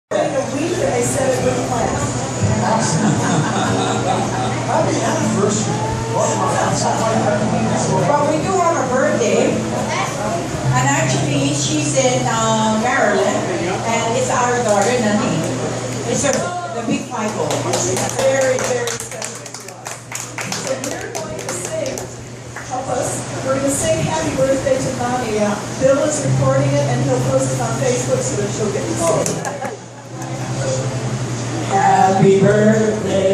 In a week that I said it with class. Happy anniversary. Well, we do have a birthday, and actually she's in Maryland, and it's our daughter Nani. It's the big 5-0. Very, very special to us. So we're going to sing, help us, we're going to sing Happy Birthday to Nani. Bill is recording it and he'll post it on Facebook so that she'll get to see it. Happy birthday